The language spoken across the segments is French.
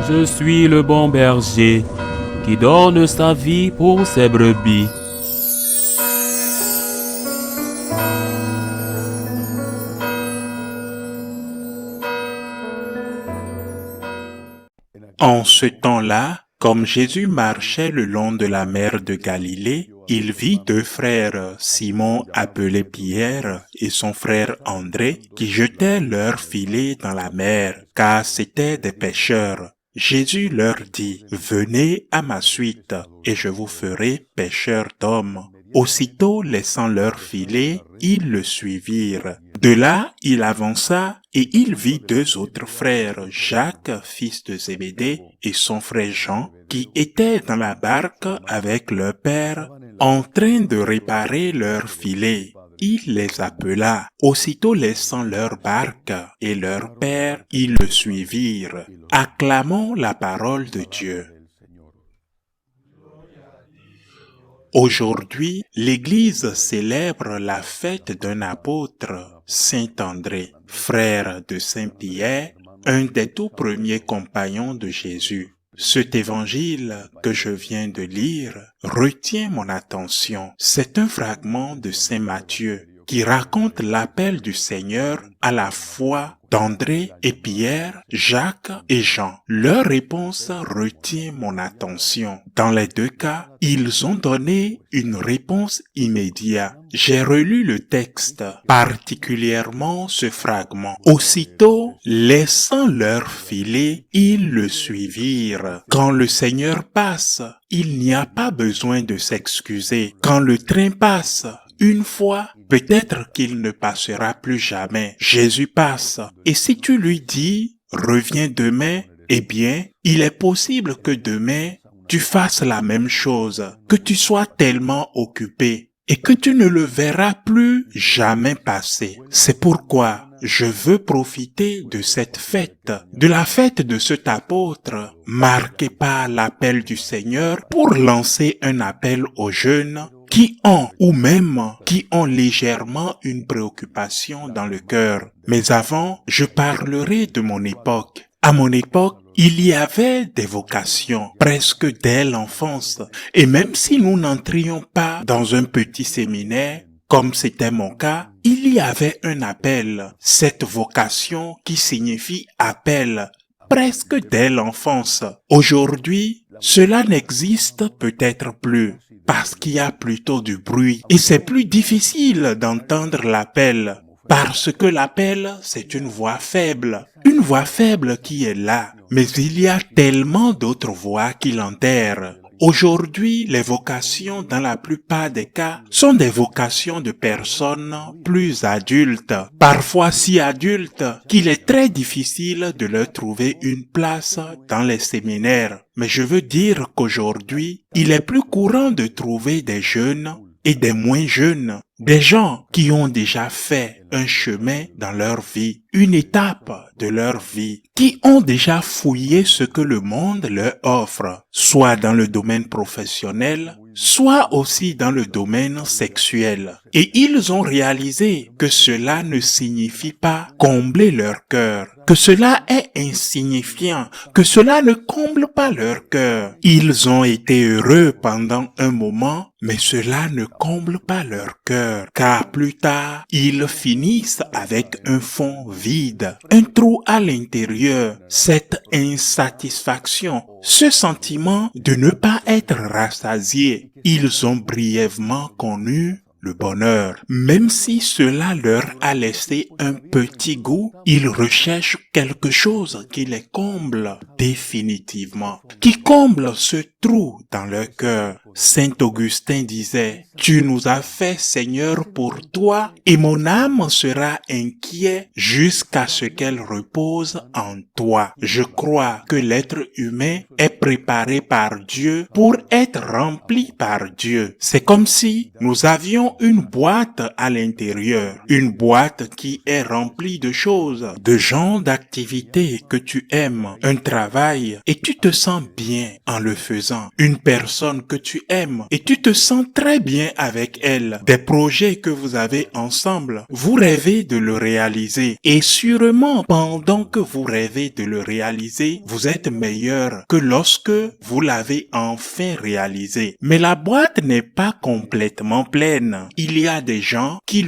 Je suis le bon berger qui donne sa vie pour ses brebis. En ce temps-là, comme Jésus marchait le long de la mer de Galilée, il vit deux frères, Simon appelé Pierre et son frère André, qui jetaient leurs filets dans la mer, car c'étaient des pêcheurs. Jésus leur dit, « Venez à ma suite, et je vous ferai pêcheurs d'hommes. » Aussitôt laissant leurs filets, ils le suivirent. De là, il avança et il vit deux autres frères, Jacques, fils de Zébédée, et son frère Jean, qui étaient dans la barque avec leur père, en train de réparer leurs filets. Il les appela. Aussitôt laissant leur barque et leur père, ils le suivirent. Acclamons la parole de Dieu. Aujourd'hui, l'Église célèbre la fête d'un apôtre, Saint André, frère de Saint Pierre, un des tout premiers compagnons de Jésus. Cet évangile que je viens de lire retient mon attention. C'est un fragment de Saint Matthieu qui raconte l'appel du Seigneur à la foi d'André et Pierre, Jacques et Jean. Leur réponse retient mon attention. Dans les deux cas, ils ont donné une réponse immédiate. J'ai relu le texte, particulièrement ce fragment. Aussitôt, laissant leur filet, ils le suivirent. Quand le Seigneur passe, il n'y a pas besoin de s'excuser. Quand le train passe, une fois, peut-être qu'il ne passera plus jamais. Jésus passe. Et si tu lui dis, reviens demain, eh bien, il est possible que demain, tu fasses la même chose, que tu sois tellement occupé et que tu ne le verras plus jamais passer. C'est pourquoi je veux profiter de cette fête, de la fête de cet apôtre, marquée par l'appel du Seigneur pour lancer un appel aux jeunes qui ont, ou même qui ont légèrement une préoccupation dans le cœur. Mais avant, je parlerai de mon époque. À mon époque, il y avait des vocations, presque dès l'enfance. Et même si nous n'entrions pas dans un petit séminaire, comme c'était mon cas, il y avait un appel. Cette vocation qui signifie appel, presque dès l'enfance. Aujourd'hui, cela n'existe peut-être plus, parce qu'il y a plutôt du bruit. Et c'est plus difficile d'entendre l'appel, parce que l'appel, c'est une voix faible. Une voix faible qui est là, mais il y a tellement d'autres voix qui l'enterrent. Aujourd'hui, les vocations, dans la plupart des cas, sont des vocations de personnes plus adultes, parfois si adultes qu'il est très difficile de leur trouver une place dans les séminaires. Mais je veux dire qu'aujourd'hui, il est plus courant de trouver des jeunes et des moins jeunes, des gens qui ont déjà fait un chemin dans leur vie, une étape de leur vie, qui ont déjà fouillé ce que le monde leur offre, soit dans le domaine professionnel, soit aussi dans le domaine sexuel. Et ils ont réalisé que cela ne signifie pas combler leur cœur, que cela est insignifiant, que cela ne comble pas leur cœur. Ils ont été heureux pendant un moment, mais cela ne comble pas leur cœur, car plus tard, ils finissent avec un fond vide, un trou à l'intérieur, cette insatisfaction, ce sentiment de ne pas être rassasiés. Ils ont brièvement connu le bonheur. Même si cela leur a laissé un petit goût, ils recherchent quelque chose qui les comble définitivement, qui comble ce trou dans leur cœur. Saint Augustin disait, « Tu nous as fait, Seigneur, pour toi, et mon âme sera inquiète jusqu'à ce qu'elle repose en toi. » Je crois que l'être humain est préparé par Dieu pour être rempli par Dieu. C'est comme si nous avions une boîte à l'intérieur, une boîte qui est remplie de choses, de genres d'activités que tu aimes, un travail, et tu te sens bien en le faisant, une personne que tu aimes et tu te sens très bien avec elle. Des projets que vous avez ensemble, vous rêvez de le réaliser et sûrement pendant que vous rêvez de le réaliser, vous êtes meilleur que lorsque vous l'avez enfin réalisé. Mais la boîte n'est pas complètement pleine. Il y a des gens qui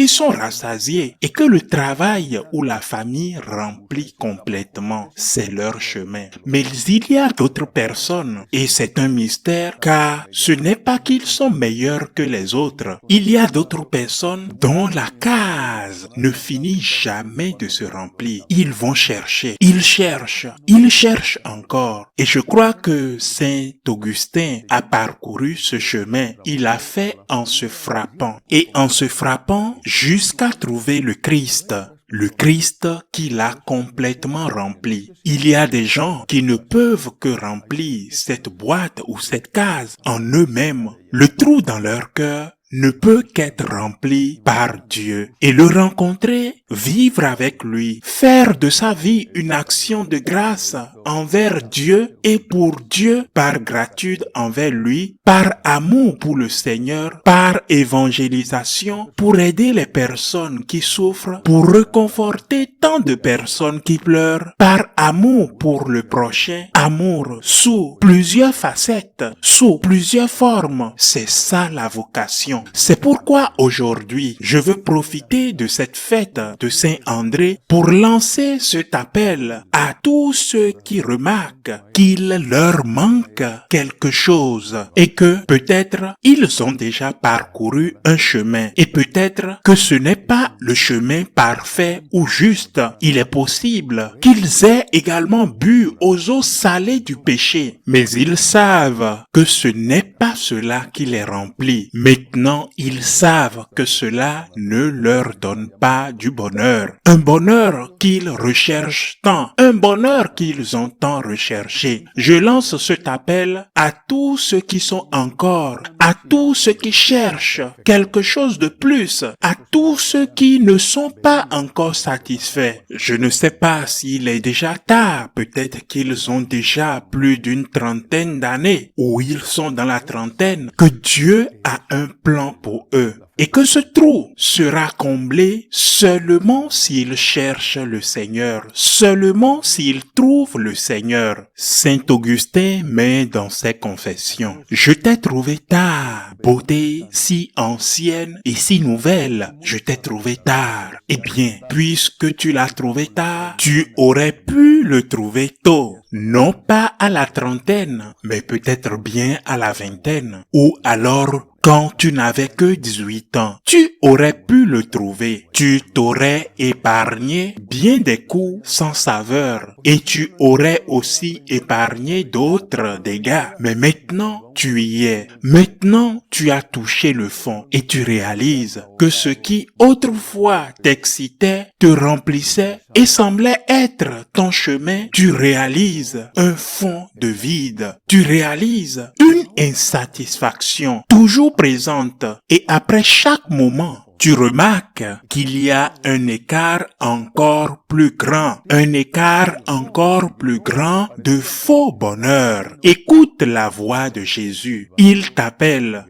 sont rassasiés et que le travail ou la famille remplit complètement. C'est leur chemin. Mais il y a d'autres personnes et c'est un mystère car ce n'est pas qu'ils sont meilleurs que les autres. Il y a d'autres personnes dont la case ne finit jamais de se remplir. Ils vont chercher, ils cherchent encore. Et je crois que Saint Augustin a parcouru ce chemin. Il a fait en se frappant et en se frappant jusqu'à trouver le Christ. Le Christ qui l'a complètement rempli. Il y a des gens qui ne peuvent que remplir cette boîte ou cette case en eux-mêmes. Le trou dans leur cœur ne peut qu'être rempli par Dieu et le rencontrer, vivre avec lui, faire de sa vie une action de grâce envers Dieu et pour Dieu, par gratitude envers lui, par amour pour le Seigneur, par évangélisation, pour aider les personnes qui souffrent, pour réconforter tant de personnes qui pleurent, par amour pour le prochain, amour sous plusieurs facettes, sous plusieurs formes. C'est ça la vocation. C'est pourquoi aujourd'hui, je veux profiter de cette fête de Saint-André pour lancer cet appel à tous ceux qui remarquent qu'il leur manque quelque chose et que peut-être ils ont déjà parcouru un chemin et peut-être que ce n'est pas le chemin parfait ou juste. Il est possible qu'ils aient également bu aux eaux salées du péché, mais ils savent que ce n'est pas cela qui les remplit. Maintenant, ils savent que cela ne leur donne pas du bonheur. Un bonheur qu'ils recherchent tant, un bonheur qu'ils ont tant recherché. Je lance cet appel à tous ceux qui sont encore, à tous ceux qui cherchent quelque chose de plus, à tous ceux qui ne sont pas encore satisfaits. Je ne sais pas s'il est déjà tard, peut-être qu'ils ont déjà plus d'une trentaine d'années, ou ils sont dans la trentaine, que Dieu a un plan pour eux. Et que ce trou sera comblé seulement s'ils cherchent le Seigneur, seulement s'ils trouvent le Seigneur. Saint Augustin met dans ses confessions: « Je t'ai trouvé tard, beauté si ancienne et si nouvelle, je t'ai trouvé tard. Eh bien, puisque tu l'as trouvé tard, tu aurais pu le trouver tôt. Non pas à la trentaine, mais peut-être bien à la vingtaine, ou alors quand tu n'avais que 18 ans, tu aurais pu le trouver. Tu t'aurais épargné bien des coups sans saveur et tu aurais aussi épargné d'autres dégâts. Mais maintenant, tu y es. Maintenant, tu as touché le fond et tu réalises que ce qui autrefois t'excitait, te remplissait et semblait être ton chemin, tu réalises un fond de vide. Tu réalises une insatisfaction toujours présente et après chaque moment, tu remarques qu'il y a un écart encore plus grand de faux bonheur. Écoute la voix de Jésus. Il t'appelle.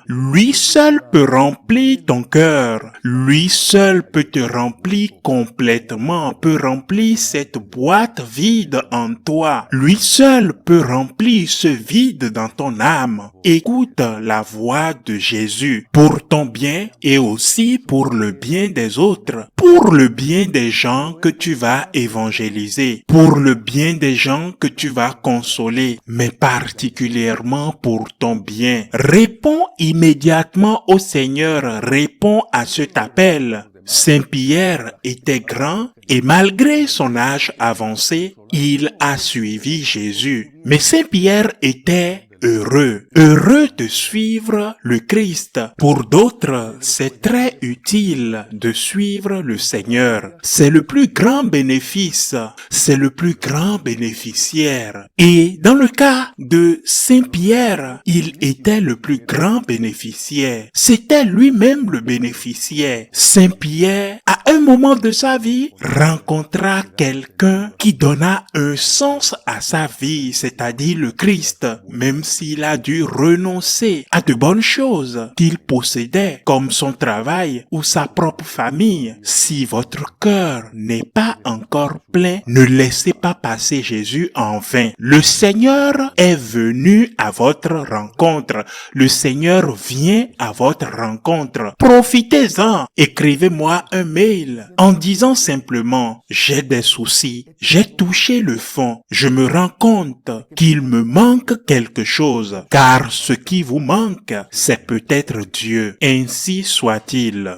Lui seul peut remplir ton cœur. Lui seul peut te remplir complètement, peut remplir cette boîte vide en toi. Lui seul peut remplir ce vide dans ton âme. Écoute la voix de Jésus pour ton bien et aussi pour le bien des autres, pour le bien des gens que tu vas évangéliser, pour le bien des gens que tu vas consoler, mais particulièrement pour ton bien. Réponds immédiatement au Seigneur, réponds à cet appel. Saint Pierre était grand et malgré son âge avancé, il a suivi Jésus. Mais Saint Pierre était heureux de suivre le Christ. Pour d'autres, c'est très utile de suivre le Seigneur. C'est le plus grand bénéfice, c'est le plus grand bénéficiaire. Et dans le cas de Saint Pierre, il était le plus grand bénéficiaire. C'était lui-même le bénéficiaire. Saint Pierre, à un moment de sa vie, rencontra quelqu'un qui donna un sens à sa vie, c'est-à-dire le Christ, même s'il a dû renoncer à de bonnes choses qu'il possédait, comme son travail ou sa propre famille. Si votre cœur n'est pas encore plein, ne laissez pas passer Jésus en vain. Le Seigneur est venu à votre rencontre. Le Seigneur vient à votre rencontre. Profitez-en. Écrivez-moi un mail en disant simplement: j'ai des soucis, j'ai touché le fond, je me rends compte qu'il me manque quelque chose, car ce qui vous manque, c'est peut-être Dieu. Ainsi soit-il.